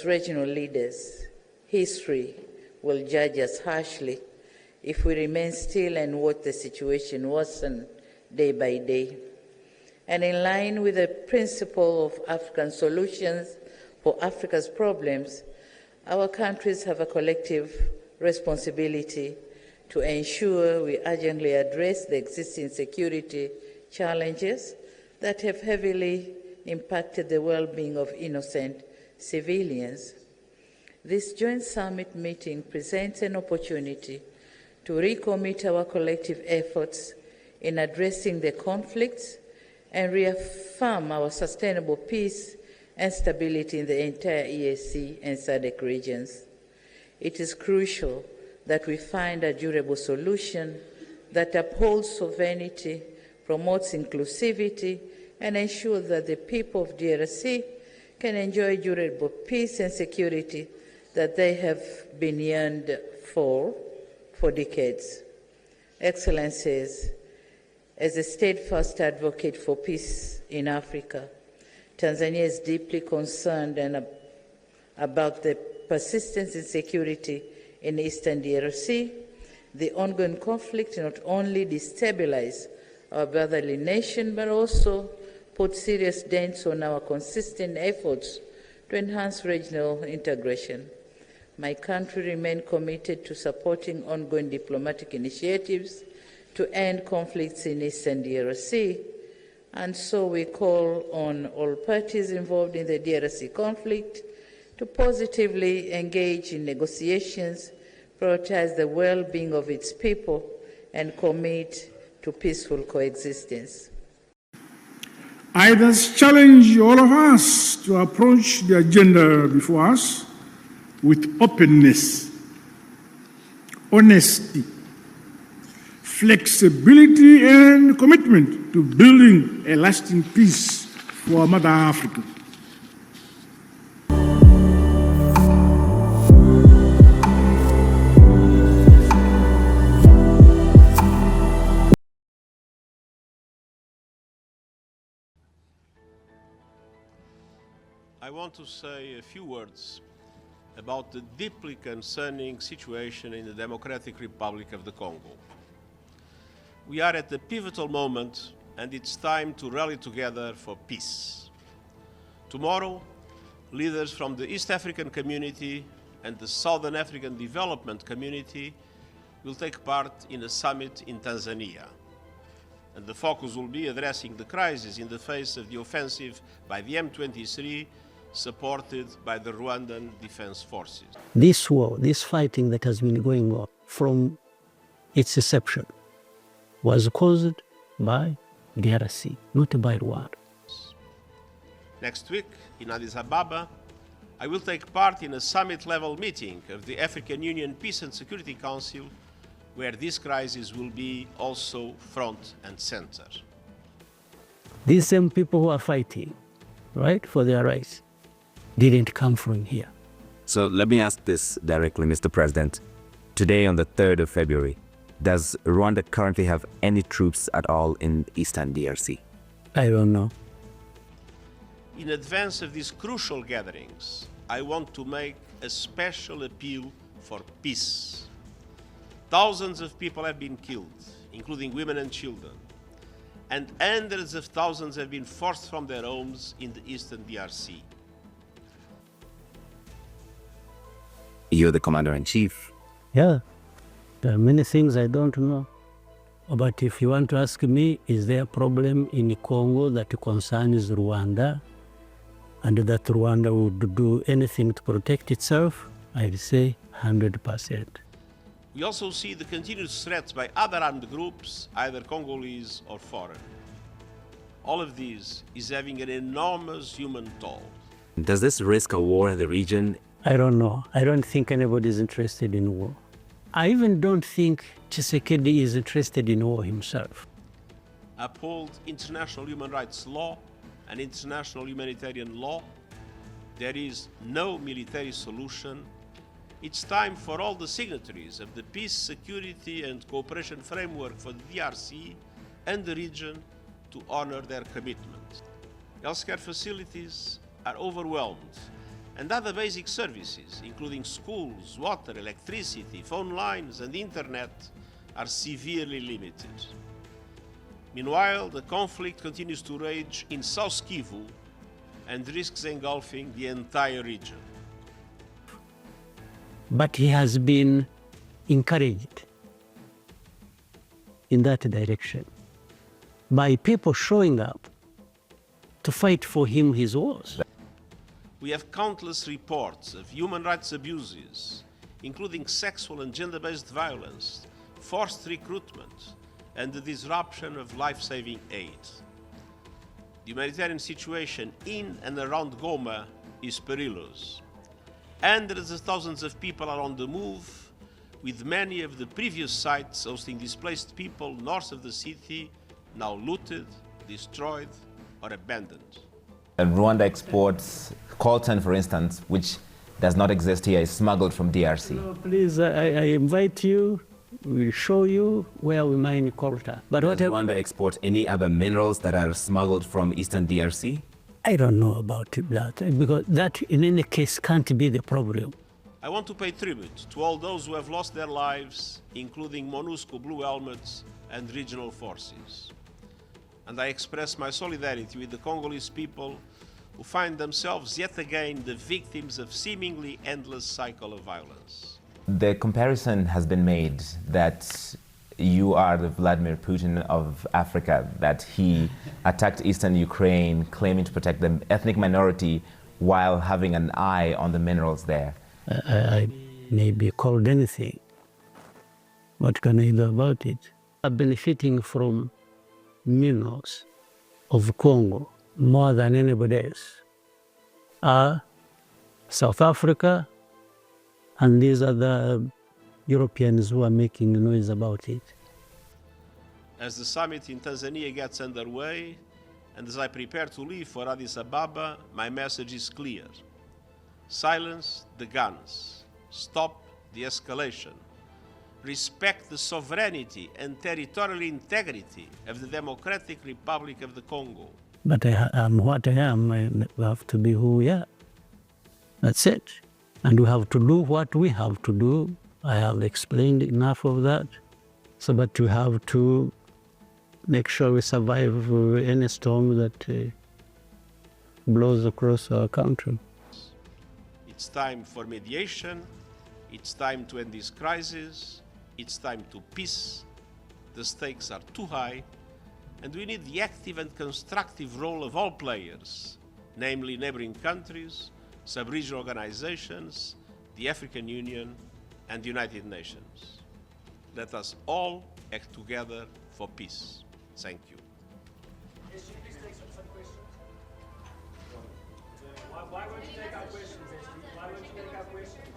As regional leaders, history will judge us harshly if we remain still and watch the situation worsen day by day. And in line with the principle of African solutions for Africa's problems, our countries have a collective responsibility to ensure we urgently address the existing security challenges that have heavily impacted the well-being of innocent civilians. This joint summit meeting presents an opportunity to recommit our collective efforts in addressing the conflicts and reaffirm our sustainable peace and stability in the entire EAC and SADC regions. It is crucial that we find a durable solution that upholds sovereignty, promotes inclusivity, and ensures that the people of DRC can enjoy durable peace and security that they have been yearned for decades. Excellencies, as a steadfast advocate for peace in Africa, Tanzania is deeply concerned about the persistent insecurity in eastern DRC. The ongoing conflict not only destabilizes our brotherly nation, but also put serious dents on our consistent efforts to enhance regional integration. My country remains committed to supporting ongoing diplomatic initiatives to end conflicts in eastern DRC, and so we call on all parties involved in the DRC conflict to positively engage in negotiations, prioritize the well-being of its people, and commit to peaceful coexistence. I thus challenge all of us to approach the agenda before us with openness, honesty, flexibility, and commitment to building a lasting peace for Mother Africa. I want to say a few words about the deeply concerning situation in the Democratic Republic of the Congo. We are at a pivotal moment, and it's time to rally together for peace. Tomorrow, leaders from the East African community and the Southern African Development Community will take part in a summit in Tanzania. And the focus will be addressing the crisis in the face of the offensive by the M23, supported by the Rwandan Defense Forces. This war, this fighting that has been going on from its inception was caused by DRC, not by Rwanda. Next week in Addis Ababa, I will take part in a summit-level meeting of the African Union Peace and Security Council, where this crisis will be also front and center. These same people who are fighting, right, for their rights, didn't come from here. So let me ask this directly, Mr. President. Today, on the 3rd of February, does Rwanda currently have any troops at all in eastern DRC? I don't know. In advance of these crucial gatherings, I want to make a special appeal for peace. Thousands of people have been killed, including women and children, and hundreds of thousands have been forced from their homes in the eastern DRC. You're the commander-in-chief. Yeah, there are many things I don't know. But if you want to ask me, is there a problem in Congo that concerns Rwanda, and that Rwanda would do anything to protect itself? I'd say 100%. We also see the continued threats by other armed groups, either Congolese or foreign. All of this is having an enormous human toll. Does this risk a war in the region? I don't know. I don't think anybody is interested in war. I even don't think Tshisekedi is interested in war himself. Uphold international human rights law and international humanitarian law. There is no military solution. It's time for all the signatories of the Peace, Security and Cooperation Framework for the DRC and the region to honor their commitment. Healthcare facilities are overwhelmed and other basic services, including schools, water, electricity, phone lines, and internet, are severely limited. Meanwhile, the conflict continues to rage in South Kivu and risks engulfing the entire region. But he has been encouraged in that direction by people showing up to fight for him his wars. We have countless reports of human rights abuses, including sexual and gender-based violence, forced recruitment, and the disruption of life-saving aid. The humanitarian situation in and around Goma is perilous. Hundreds of thousands of people are on the move, with many of the previous sites hosting displaced people north of the city now looted, destroyed, or abandoned. Rwanda exports coltan, for instance, which does not exist here, is smuggled from DRC. No, please, I invite you. We'll show you where we mine coltan. But Does Rwanda export any other minerals that are smuggled from Eastern DRC? I don't know about that, because that in any case can't be the problem. I want to pay tribute to all those who have lost their lives, including MONUSCO Blue Helmets and regional forces. And I express my solidarity with the Congolese people who find themselves yet again the victims of seemingly endless cycle of violence. The comparison has been made that you are the Vladimir Putin of Africa, that he attacked eastern Ukraine, claiming to protect the ethnic minority while having an eye on the minerals there. I may be called anything. What can I do about it? I'm benefiting from minerals of Congo more than anybody else. South Africa and these other Europeans who are making noise about it. As the summit in Tanzania gets underway, and as I prepare to leave for Addis Ababa, my message is clear. Silence the guns. Stop the escalation. Respect the sovereignty and territorial integrity of the Democratic Republic of the Congo. But I am what I am, and we have to be who we are. That's it. And we have to do what we have to do. I have explained enough of that. So, but we have to make sure we survive any storm that blows across our country. It's time for mediation. It's time to end this crisis. It's time to peace. The stakes are too high, and we need the active and constructive role of all players, namely neighboring countries, sub-regional organizations, the African Union, and the United Nations. Let us all act together for peace. Thank you. Yes, should we please take some questions? Why won't you take our questions, Esther? Why won't you take our questions?